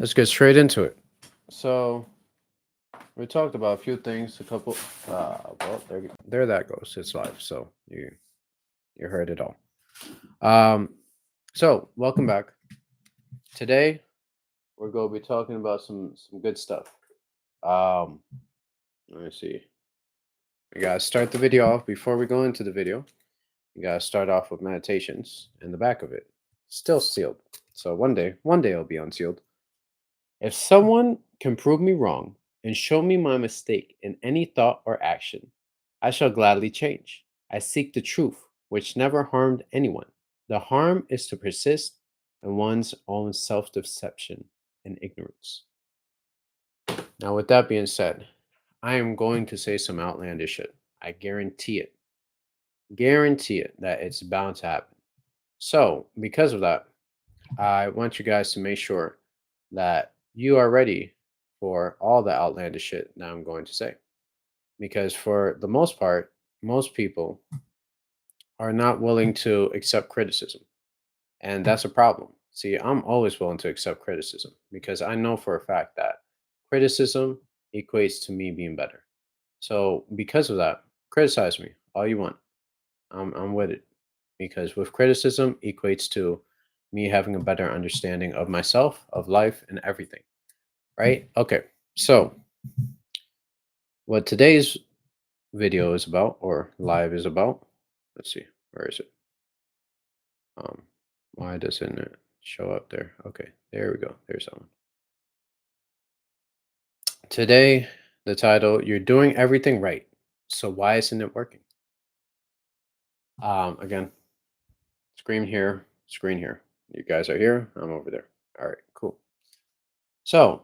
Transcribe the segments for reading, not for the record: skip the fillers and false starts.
Let's get straight into it. So we talked about a few things. A couple. Well, there that goes. It's live. So you heard it all. Um. So welcome back. Today we're going to be talking about some good stuff. Um. Let me see. We gotta start the video off. Before we go into the video, you gotta start off with meditations in the back of it. Still sealed. So one day it'll be unsealed. If someone can prove me wrong and show me my mistake in any thought or action, I shall gladly change. I seek the truth, which never harmed anyone. The harm is to persist in one's own self deception and ignorance. Now, with that being said, I am going to say some outlandish shit. I guarantee it. Guarantee it that it's bound to happen. So, because of that, I want you guys to make sure that you are ready for all the outlandish shit that I'm going to say. Because for the most part, most people are not willing to accept criticism. And that's a problem. See, I'm always willing to accept criticism because I know for a fact that criticism equates to me being better. So, because of that, criticize me all you want. I'm with it because with criticism equates to me having a better understanding of myself, of life, and everything. Right? Okay. So, what today's video is about or live is about, let's see, where is it? Um, why doesn't it show up there? Okay, there we go. There's that one. Today, the title, You're Doing Everything Right. So, why isn't it working? Again, screen here. You guys are here. I'm over there. All right, cool. So,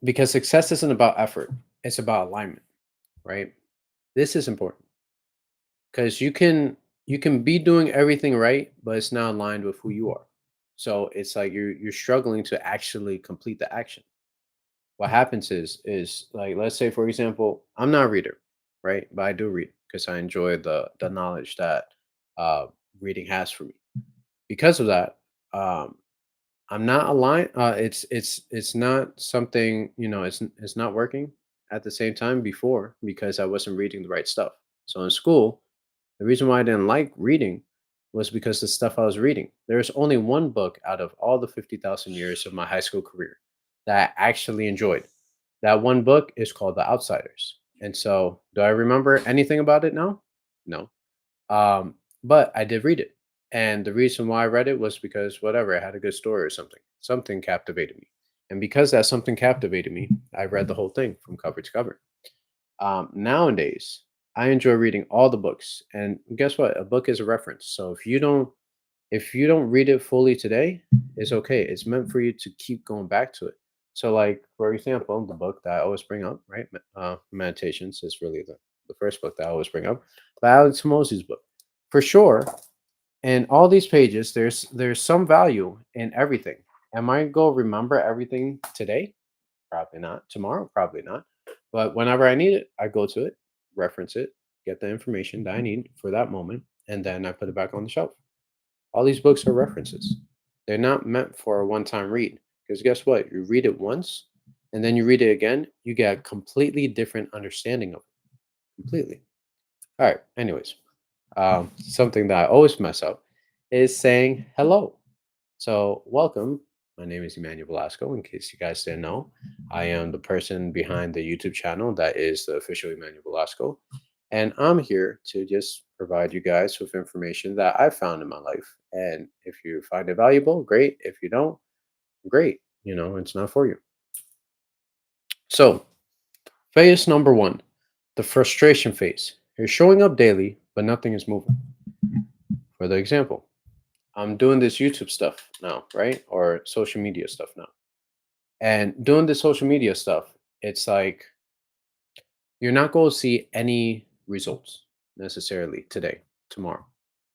because success isn't about effort, it's about alignment, right? This is important because you can be doing everything right, but it's not aligned with who you are. So it's like you're struggling to actually complete the action. What happens is like, let's say for example, I'm not a reader, right? But I do read because I enjoy the knowledge that uh, reading has for me. Because of that, um, I'm not aligned. It's not something, it's not working at the same time before because I wasn't reading the right stuff. So in school, the reason why I didn't like reading was because the stuff I was reading. There's only one book out of all the 50,000 years of my high school career that I actually enjoyed. That one book is called The Outsiders. And so, do I remember anything about it now? No. But I did read it. And the reason why I read it was because whatever, it had a good story or something. Something captivated me. And because that something captivated me, I read the whole thing from cover to cover. Nowadays, I enjoy reading all the books. And guess what? A book is a reference. So if you don't read it fully today, it's okay. It's meant for you to keep going back to it. So, like for example, the book that I always bring up, right? Meditations is really the first book that I always bring up, but Alex Hormozi's book, for sure. And all these pages, there's some value in everything. Am I going to remember everything today? Probably not. Tomorrow, probably not. But whenever I need it, I go to it, reference it, get the information that I need for that moment, and then I put it back on the shelf. All these books are references. They're not meant for a one-time read. Because guess what? You read it once and then you read it again, you get a completely different understanding of it. Completely. All right. Anyways, something that I always mess up is saying hello. So, welcome. My name is Emmanuel Velasco. In case you guys didn't know, I am the person behind the YouTube channel that is the official Emmanuel Velasco. And I'm here to just provide you guys with information that I found in my life. And if you find it valuable, great. If you don't, great. It's not for you. So, phase number one, the frustration phase. You're showing up daily, but nothing is moving. For the example, I'm doing this YouTube stuff now, right? Or social media stuff now. And doing the social media stuff, it's like you're not going to see any results necessarily today, tomorrow.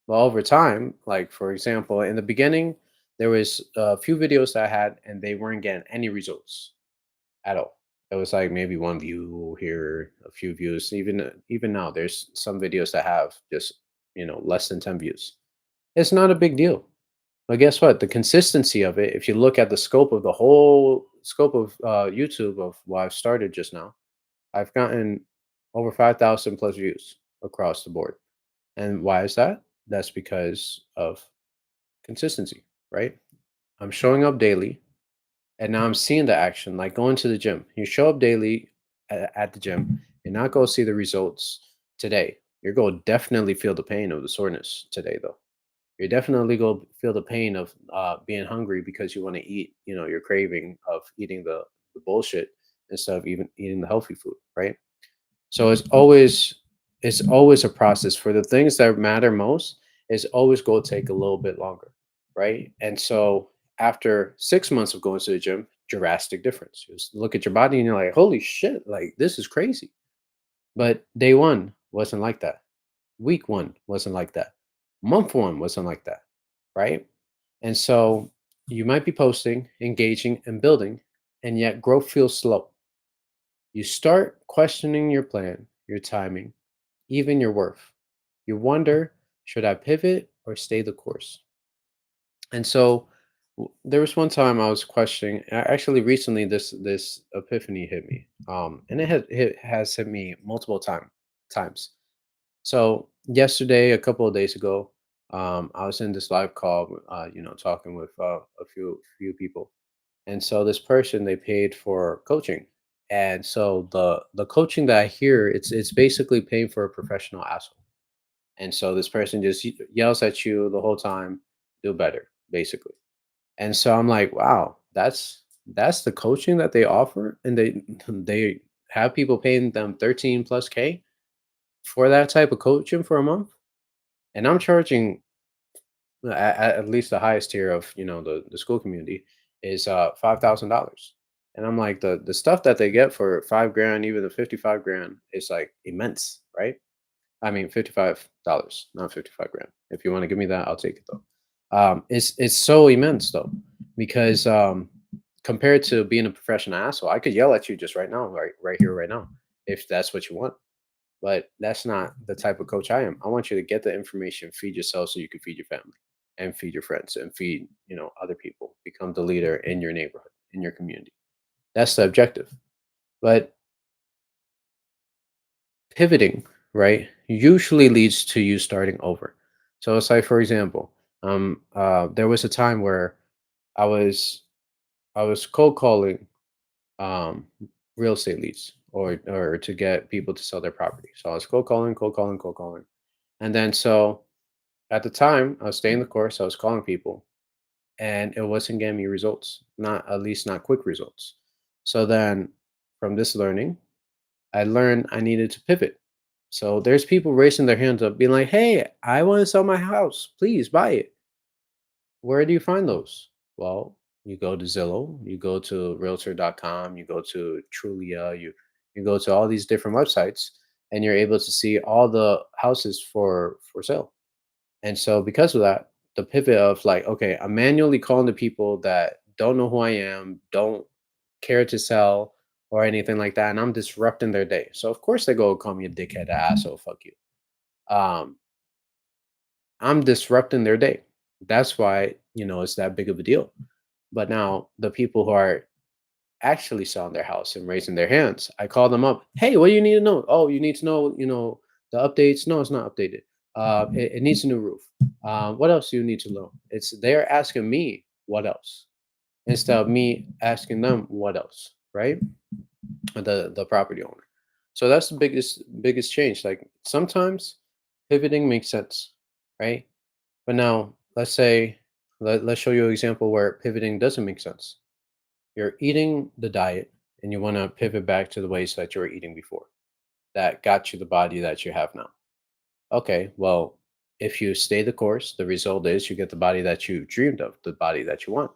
But over time, like for example, in the beginning, there was a few videos that I had and they weren't getting any results at all. It was like maybe one view here, a few views. Even now, there's some videos that have just less than 10 views. It's not a big deal. But guess what? The consistency of it, if you look at the scope of the whole scope of YouTube of what I've started just now, I've gotten over 5,000 plus views across the board. And why is that? That's because of consistency, right? I'm showing up daily and now I'm seeing the action, like going to the gym. You show up daily at the gym and not go see the results today. You're going to definitely feel the pain of the soreness today, though. You're definitely going to feel the pain of being hungry because you want to eat, your craving of eating the bullshit instead of even eating the healthy food, right? So it's always a process for the things that matter most. It's always going to take a little bit longer, right? And so after 6 months of going to the gym, drastic difference. Just look at your body and you're like, holy shit, like this is crazy. But day one wasn't like that. Week one wasn't like that. Month one wasn't like that, right? And so you might be posting, engaging, and building, and yet growth feels slow. You start questioning your plan, your timing, even your worth. You wonder, should I pivot or stay the course? And so there was one time I was questioning. Actually, recently this epiphany hit me, and it has hit me multiple times. So yesterday, a couple of days ago, I was in this live call, talking with a few people, and so this person they paid for coaching, and so the coaching that I hear, it's basically paying for a professional asshole, and so this person just yells at you the whole time, do better, basically. And so I'm like, wow, that's the coaching that they offer, and they have people paying them 13 plus K for that type of coaching for a month, and I'm charging at least the highest tier of the school community is $5,000, and I'm like the stuff that they get for 5 grand, even the 55 grand, is like immense, right? I mean $55, not 55 grand. If you want to give me that, I'll take it though. It's so immense though, because compared to being a professional asshole, I could yell at you just right now, right here, right now, if that's what you want. But that's not the type of coach I am. I want you to get the information, feed yourself so you can feed your family and feed your friends and feed, other people, become the leader in your neighborhood, in your community. That's the objective. But pivoting, right, usually leads to you starting over. So it's like, for example, there was a time where I was I was cold calling um, real estate leads or to get people to sell their property. So I was cold calling, cold calling, cold calling. And then so at the time, I was staying the course, I was calling people, and it wasn't getting me results, not at least not quick results. So then from this learning, I learned I needed to pivot. So there's people raising their hands up, being like, hey, I want to sell my house. Please buy it. Where do you find those? Well, you go to Zillow, you go to realtor.com, you go to Trulia, you go to all these different websites, and you're able to see all the houses for sale. And so because of that, the pivot of like, okay, I'm manually calling the people that don't know who I am, don't care to sell or anything like that, and I'm disrupting their day. So of course they go call me a dickhead, asshole, fuck you. Um, I'm disrupting their day. That's why, it's that big of a deal. But now the people who are actually selling their house and raising their hands, I call them up. Hey, what do you need to know? Oh, you need to know, the updates. No, it's not updated. It needs a new roof. What else do you need to know? It's they're asking me what else instead of me asking them what else, right? The property owner. So that's the biggest change. Like sometimes pivoting makes sense, right? But now let's say let's show you an example where pivoting doesn't make sense. You're eating the diet and you want to pivot back to the ways that you were eating before. That got you the body that you have now. Okay, well, if you stay the course, the result is you get the body that you dreamed of, the body that you want.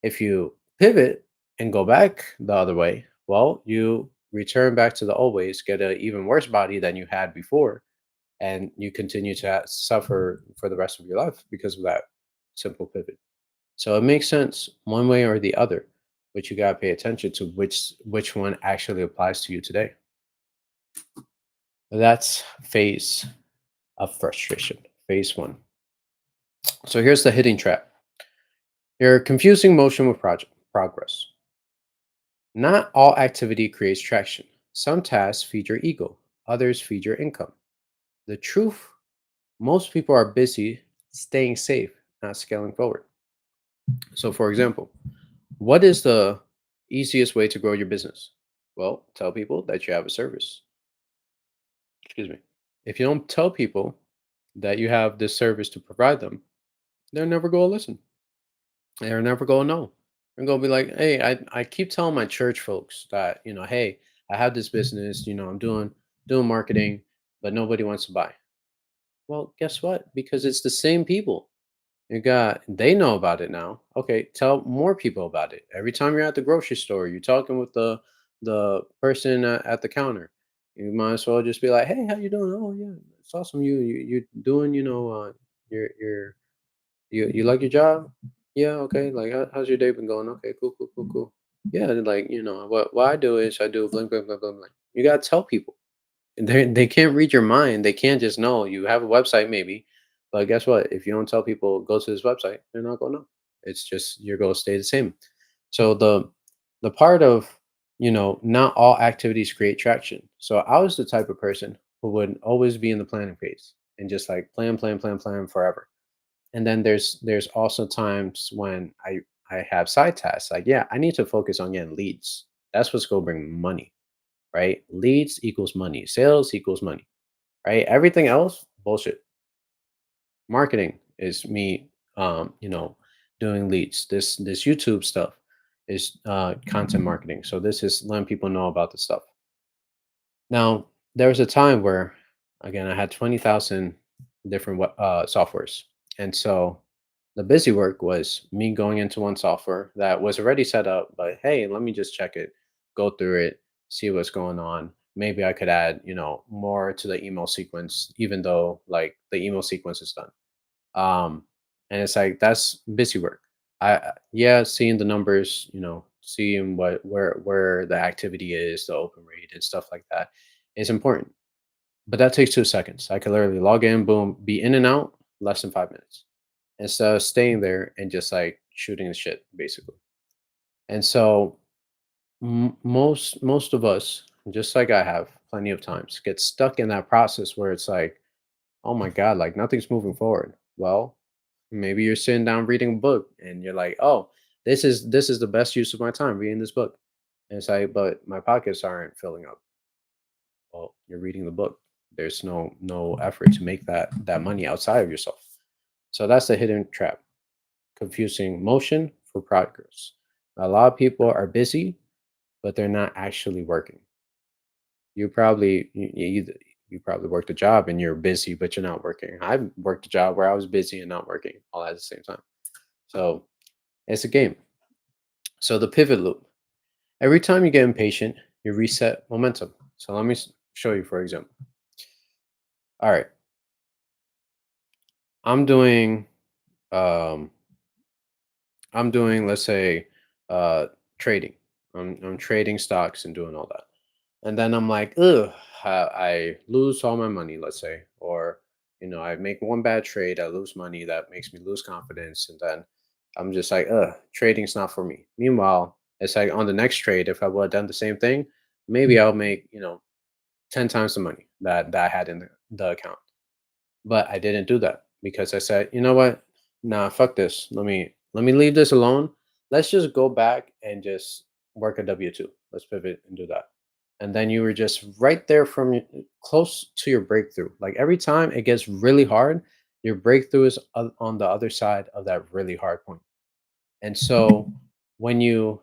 If you pivot and go back the other way, well, you return back to the old ways, get an even worse body than you had before, and you continue to suffer for the rest of your life because of that simple pivot. So it makes sense one way or the other, but you gotta pay attention to which one actually applies to you today. That's phase of frustration. Phase one. So here's the hitting trap. You're confusing motion with project progress. Not all activity creates traction. Some tasks feed your ego, others feed your income. The truth, most people are busy staying safe, not scaling forward. So, for example, what is the easiest way to grow your business? Well, tell people that you have a service. Excuse me. If you don't tell people that you have this service to provide them, they're never going to listen. They're never going to know. They're going to be like, hey, I keep telling my church folks that, hey, I have this business, I'm doing marketing, but nobody wants to buy. Well, guess what? Because it's the same people. They know about it now. Okay, tell more people about it. Every time you're at the grocery store, you're talking with the person at the counter. You might as well just be like, "Hey, how you doing? Oh yeah, it's awesome. You doing? You like your job? Yeah, okay. Like, how's your day been going? Okay, cool, cool, cool, cool. Yeah, and like what I do is I do blank, blank, blank, blank, blank. You gotta tell people. They can't read your mind. They can't just know. You have a website maybe, but guess what? If you don't tell people go to this website, they're not gonna know. It's just you're gonna stay the same. So the part of not all activities create traction. So I was the type of person who would always be in the planning phase and just like plan, plan, plan, plan forever. And then there's also times when I have side tasks. Like, yeah, I need to focus on getting leads. That's what's gonna bring money, right? Leads equals money. Sales equals money, right? Everything else, bullshit. Marketing is me, doing leads. This YouTube stuff is content marketing. So this is letting people know about the stuff. Now, there was a time where, again, I had 20,000 different softwares. And so the busy work was me going into one software that was already set up, but hey, let me just check it, go through it, see what's going on. Maybe I could add, more to the email sequence, even though like the email sequence is done. And it's like that's busy work. Yeah, seeing the numbers, seeing where the activity is, the open rate and stuff like that is important. But that takes 2 seconds. I could literally log in, boom, be in and out less than 5 minutes instead of staying there and just like shooting the shit basically. And so most of us, just like I have plenty of times, get stuck in that process where it's like, oh my god, like nothing's moving forward. Well, maybe you're sitting down reading a book and you're like, oh, this is the best use of my time reading this book. And it's like, but my pockets aren't filling up. Well, you're reading the book. There's no effort to make that money outside of yourself. So that's the hidden trap. Confusing motion for progress. A lot of people are busy, but they're not actually working. You probably worked a job and you're busy, but you're not working. I've worked a job where I was busy and not working all at the same time. So it's a game. So the pivot loop. Every time you get impatient, you reset momentum. So let me show you, for example. All right, I'm doing, um, let's say, uh, trading. I'm trading stocks and doing all that. And then I'm like, ugh, I lose all my money, let's say, or I make one bad trade, I lose money, that makes me lose confidence, and then I'm just like, ugh, trading's not for me. Meanwhile, it's like on the next trade, if I would have done the same thing, maybe I'll make 10 times the money that I had in the account. But I didn't do that because I said, you know what? Nah, fuck this. Let me leave this alone. Let's just go back and just work a W-2. Let's pivot and do that. And then you were just right there from close to your breakthrough. Like every time it gets really hard, your breakthrough is on the other side of that really hard point. And so when you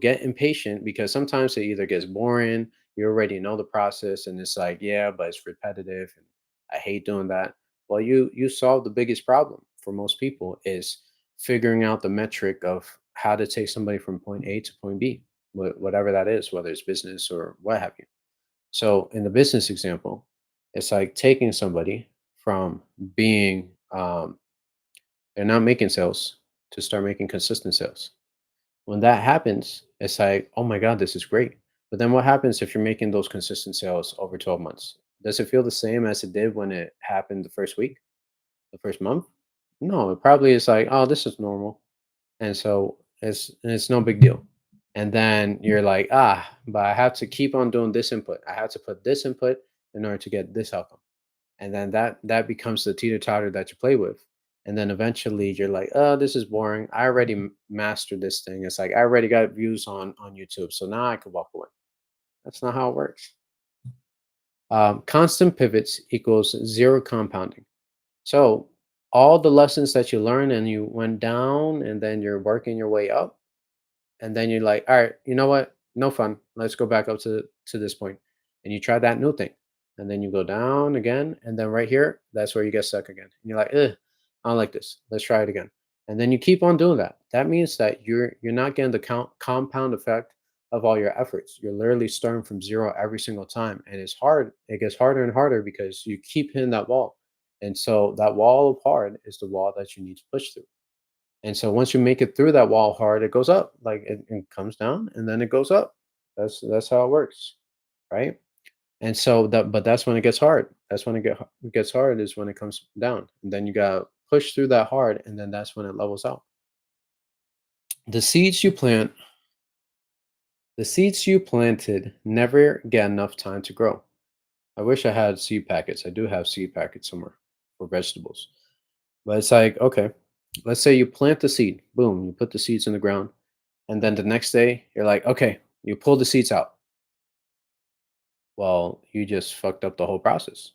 get impatient, because sometimes it either gets boring, you already know the process, and it's like, yeah, but it's repetitive, and I hate doing that. Well, you solve the biggest problem for most people is figuring out the metric of how to take somebody from point A to point B, whatever that is, whether it's business or what have you. So in the business example, it's like taking somebody from being they're not making sales to start making consistent sales. When that happens, it's like, "Oh my god, this is great." But then what happens if you're making those consistent sales over 12 months? Does it feel the same as it did when it happened the first week, the first month? No, it probably is like, oh, this is normal. And so it's no big deal. And then you're like, ah, but I have to keep on doing this input. I have to put this input in order to get this outcome. And then that becomes the teeter totter that you play with. And then eventually you're like, oh, this is boring. I already mastered this thing. It's like I already got views on YouTube, so now I can walk away. That's not how it works. Constant pivots equals zero compounding. So all the lessons that you learned and you went down, and then you're working your way up, and then you're like, all right, you know what, no fun, let's go back up to this point, and you try that new thing, and then you go down again, and then right here, that's where you get stuck again, and you're like, ugh, I don't like this, let's try it again. And then you keep on doing that. That means that you're not getting the compound effect of all your efforts. You're literally starting from zero every single time, and it's hard. It gets harder and harder because you keep hitting that wall. And so that wall of hard is the wall that you need to push through. And so once you make it through that wall hard, it goes up. Like it comes down and then it goes up. That's how it works, right? And so that's when it gets hard. That's when it gets hard is when it comes down. And then you gotta push through that hard, and then that's when it levels out. The seeds you plant, the seeds you planted never get enough time to grow. I wish I had seed packets. I do have seed packets somewhere for vegetables. But it's like, okay, let's say you plant the seed, boom, you put the seeds in the ground. And then the next day, you're like, okay, you pull the seeds out. Well, you just fucked up the whole process.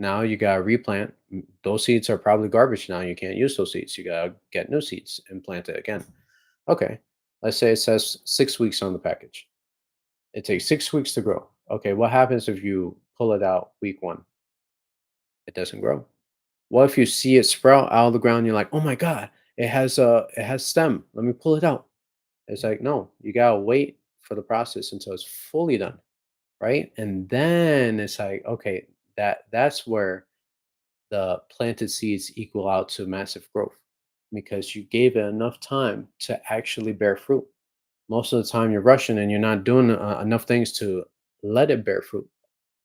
Now you got to replant. Those seeds are probably garbage now. You can't use those seeds. You got to get new seeds and plant it again. Okay. Let's say it says 6 weeks on the package. It takes 6 weeks to grow. Okay. What happens if you pull it out week one? It doesn't grow. What if you see it sprout out of the ground? You're like, oh my God, it has stem. Let me pull it out. It's like, no, you gotta wait for the process until it's fully done, right? And then it's like, okay, that's where the planted seeds equal out to massive growth because you gave it enough time to actually bear fruit. Most of the time, you're rushing and you're not doing enough things to let it bear fruit.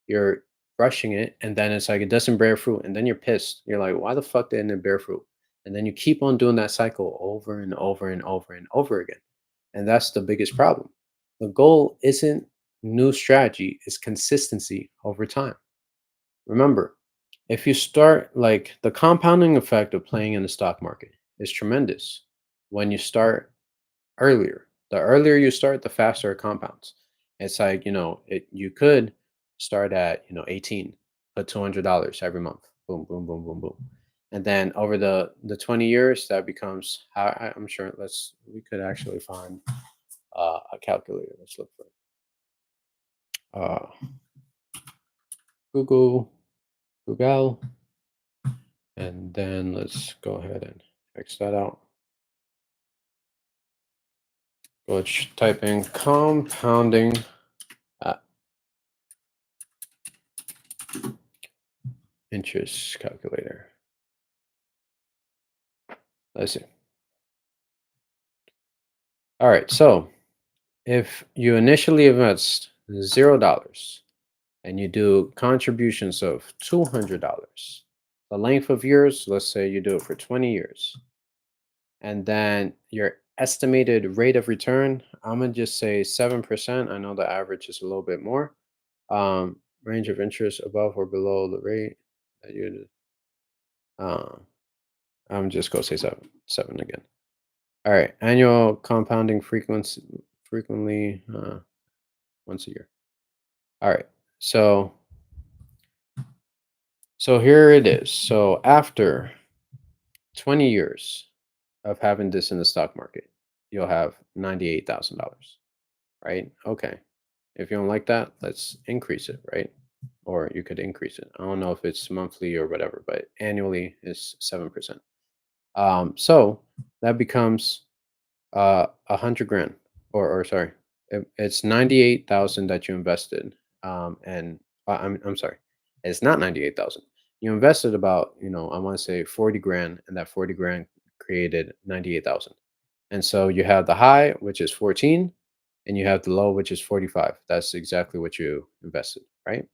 You're rushing it, and then it's like it doesn't bear fruit, and then you're pissed. You're like, why the fuck didn't it bear fruit? And then you keep on doing that cycle over and over and over and over again. And that's the biggest problem. The goal isn't new strategy, it's consistency over time. Remember, if you start like the compounding effect of playing in the stock market is tremendous when you start earlier. The earlier you start, the faster it compounds. It's like, you could start at, 18, put $200 every month. Boom, boom, boom, boom, boom. And then over the 20 years, that becomes, I'm sure, we could actually find a calculator. Let's look for it. Uh, Google, Google, and then let's go ahead and X that out. Let's type in compounding interest calculator. Let's see. All right. So if you initially invest $0 and you do contributions of $200, the length of years, let's say you do it for 20 years, and then your estimated rate of return, I'm gonna just say 7%. I know the average is a little bit more. Range of interest above or below the rate that you. Uh, I'm just gonna say seven again. All right, annual compounding frequency frequently once a year. All right, so here it is. So after 20 years of having this in the stock market, you'll have $98,000, right? Okay. If you don't like that, let's increase it, right? Or you could increase it. I don't know if it's monthly or whatever, but annually is 7%. So that becomes 100 grand, or sorry, it's 98,000 that you invested. And I'm sorry, it's not 98,000. You invested about, I want to say 40 grand, and that 40 grand created 98,000. And so you have the high, which is 14, and you have the low, which is 45. That's exactly what you invested, right?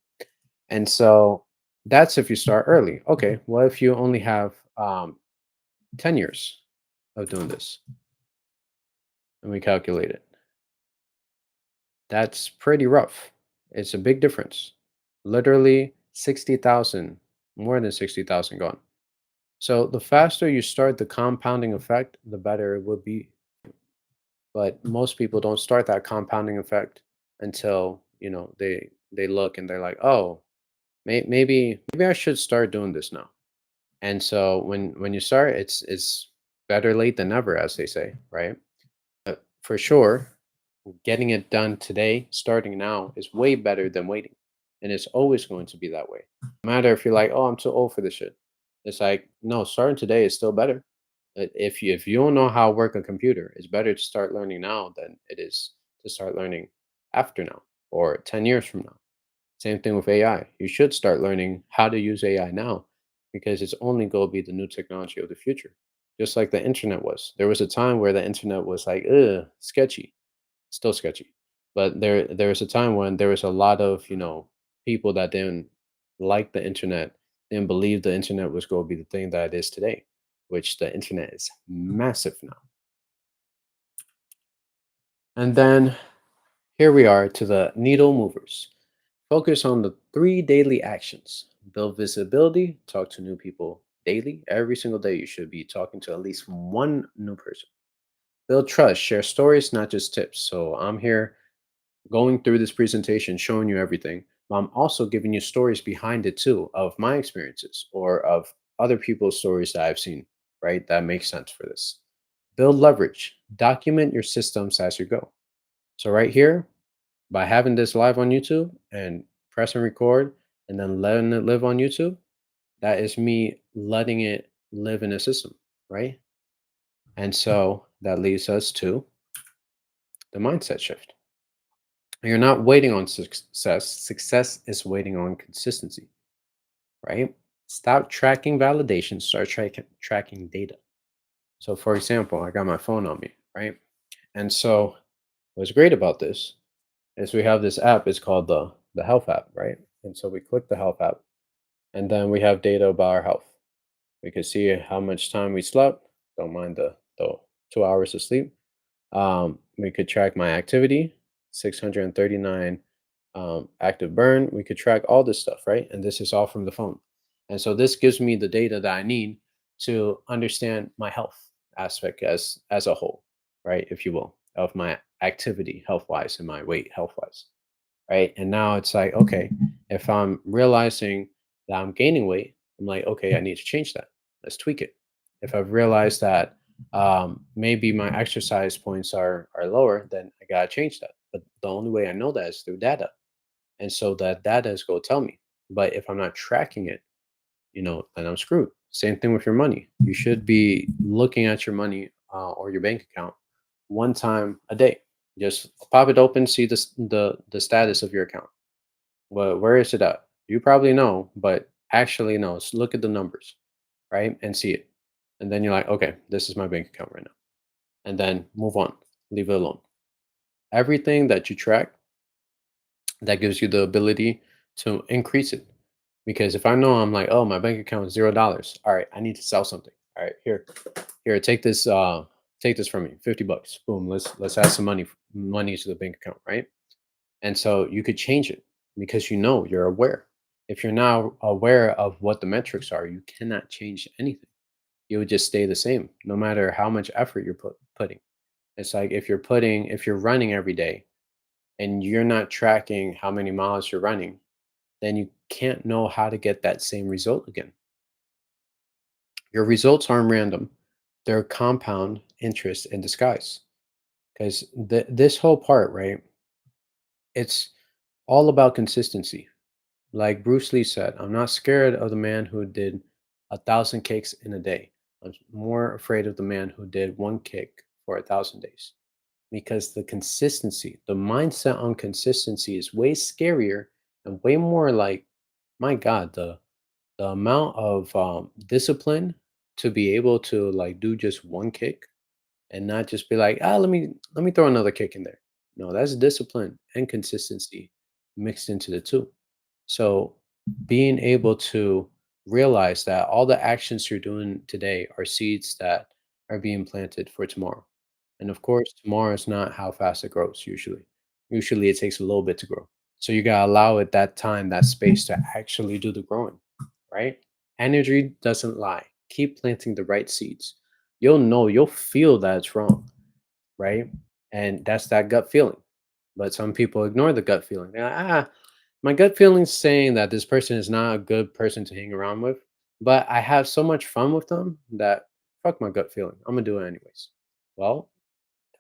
And so that's if you start early. Okay, what if you only have 10 years of doing this, and we calculate it. That's pretty rough. It's a big difference. Literally 60,000, more than 60,000 gone. So the faster you start the compounding effect, the better it would be. But most people don't start that compounding effect until, they look and they're like, "Oh, maybe I should start doing this now." And so when you start, it's better late than never, as they say, right? For sure, getting it done today, starting now, is way better than waiting. And it's always going to be that way. No matter if you're like, "Oh, I'm too old for this shit." It's like, no, starting today is still better. If you don't know how to work a computer, it's better to start learning now than it is to start learning after now or 10 years from now. Same thing with AI. You should start learning how to use AI now because it's only going to be the new technology of the future. Just like the internet was. There was a time where the internet was like, ugh, sketchy, still sketchy. But there was a time when there was a lot of, people that didn't like the internet, didn't believe the internet was going to be the thing that it is today, which the internet is massive now. And then here we are to the needle movers. Focus on the three daily actions. Build visibility, talk to new people daily. Every single day, you should be talking to at least one new person. Build trust, share stories, not just tips. So I'm here going through this presentation, showing you everything, but I'm also giving you stories behind it too of my experiences or of other people's stories that I've seen, right? That makes sense for this. Build leverage, document your systems as you go. So, right here, by having this live on YouTube and pressing record and then letting it live on YouTube, that is me letting it live in a system, right? And so that leads us to the mindset shift. You're not waiting on success. Success is waiting on consistency, right? Stop tracking validation, start tracking data. So, for example, I got my phone on me, right? And so, what's great about this is we have this app. It's called the Health app, right? And so we click the Health app, and then we have data about our health. We can see how much time we slept. Don't mind the 2 hours of sleep. We could track my activity, 639 active burn. We could track all this stuff, right? And this is all from the phone. And so this gives me the data that I need to understand my health aspect as a whole, right? If you will, of my activity health wise and my weight health wise, right? And now it's like, okay, if I'm realizing that I'm gaining weight, I'm like, okay, I need to change that. Let's tweak it. If I've realized that maybe my exercise points are lower, then I gotta change that. But the only way I know that is through data, and so that data is going to tell me. But if I'm not tracking it, then I'm screwed. Same thing with your money. You should be looking at your money or your bank account one time a day. Just pop it open, see the status of your account. Where is it at? You probably know, but actually no. Look at the numbers, right, and see it, and then you're like, okay, this is my bank account right now, and then move on, leave it alone. Everything that you track, that gives you the ability to increase it. Because if I know I'm like, oh, my bank account is $0. All right, I need to sell something. All right, here, take this from me, $50. Boom, let's add some money to the bank account, right? And so you could change it because you're aware. If you're now aware of what the metrics are, you cannot change anything. You would just stay the same, no matter how much effort you're putting. It's like if you're running every day and you're not tracking how many miles you're running, then you can't know how to get that same result again. Your results aren't random, they're compound interest in disguise. Because this whole part, right? It's all about consistency. Like Bruce Lee said, I'm not scared of the man who did 1,000 kicks in a day. I'm more afraid of the man who did one kick for 1,000 days. Because the consistency, the mindset on consistency is way scarier and way more like, my God, the amount of discipline to be able to like do just one kick and not just be like, let me throw another kick in there. No, that's discipline and consistency mixed into the two. So being able to realize that all the actions you're doing today are seeds that are being planted for tomorrow. And of course, tomorrow is not how fast it grows usually. Usually it takes a little bit to grow. So you gotta allow it that time, that space to actually do the growing, right? Energy doesn't lie. Keep planting the right seeds. You'll feel that it's wrong, right? And that's that gut feeling. But some people ignore the gut feeling. They're like, my gut feeling's saying that this person is not a good person to hang around with, but I have so much fun with them that fuck my gut feeling. I'm gonna do it anyways. Well,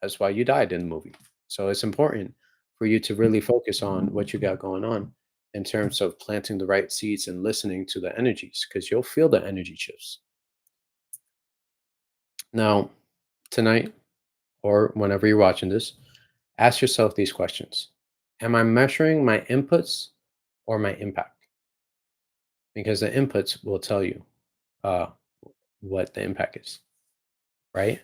that's why you died in the movie. So it's important for you to really focus on what you got going on in terms of planting the right seeds and listening to the energies because you'll feel the energy shifts. Now, tonight or whenever you're watching this, ask yourself these questions. Am I measuring my inputs or my impact? Because the inputs will tell you uh, what the impact is, right?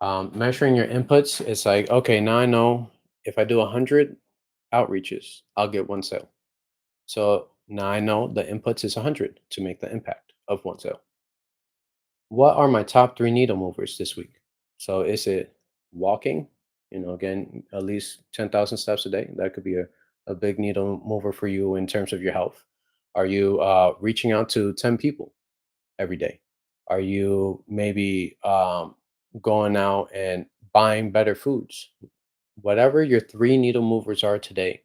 Measuring your inputs, it's like, okay, now I know if I do 100 outreaches, I'll get one sale. So now I know the inputs is 100 to make the impact of one sale. What are my top three needle movers this week? So is it walking? Again, at least 10,000 steps a day. That could be a big needle mover for you in terms of your health. Are you reaching out to 10 people every day? Are you maybe going out and buying better foods? Whatever your three needle movers are today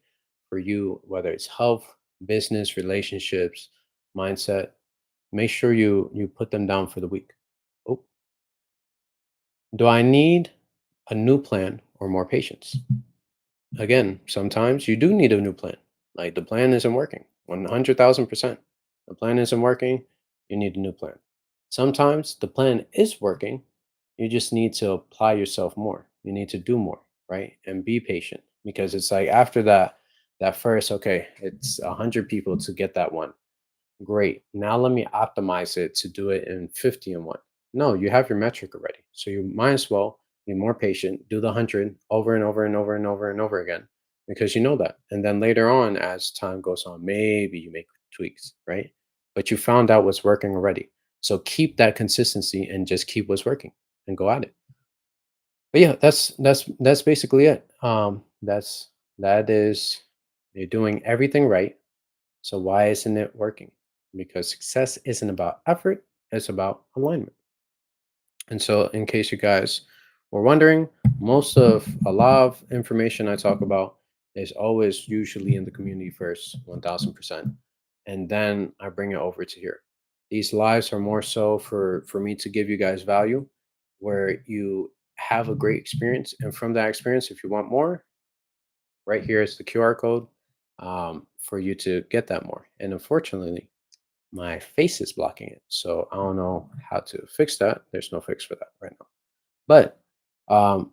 for you, whether it's health, business, relationships, mindset, make sure you put them down for the week. Oh, do I need a new plan or more patience? Again, sometimes you do need a new plan. Like the plan isn't working 100,000%. The plan isn't working. You need a new plan. Sometimes the plan is working. You just need to apply yourself more. You need to do more, right? And be patient because it's like after that first, okay, it's 100 people to get that one. Great. Now let me optimize it to do it in 50 and one. No, you have your metric already. So you might as well be more patient, do the 100 over and over and over and over and over again because you know that. And then later on, as time goes on, maybe you make tweaks, right? But you found out what's working already. So keep that consistency and just keep what's working and go at it. But yeah, that's basically it. That is you're doing everything right, so why isn't it working? Because success isn't about effort, it's about alignment. And so, in case you guys were wondering, a lot of information I talk about is always usually in the community first, 1000%. And then I bring it over to here. These lives are more so for me to give you guys value where you have a great experience. And from that experience, if you want more, right here is the QR code for you to get that more. And unfortunately, my face is blocking it. So I don't know how to fix that. There's no fix for that right now. But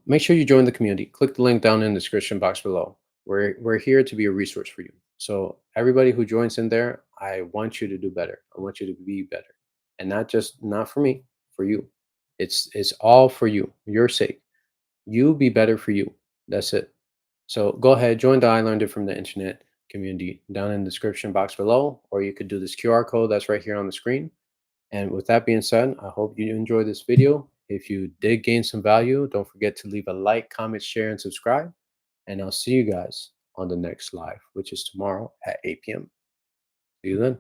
make sure you join the community. Click the link down in the description box below. We're here to be a resource for you. So everybody who joins in there, I want you to do better. I want you to be better. And not for me, for you. It's all for you, your sake. You be better for you. That's it. So go ahead, join the I Learned It from the Internet community down in the description box below, or you could do this QR code that's right here on the screen. And with that being said, I hope you enjoyed this video. If you did gain some value, don't forget to leave a like, comment, share, and subscribe. And I'll see you guys on the next live, which is tomorrow at 8 p.m. See you then.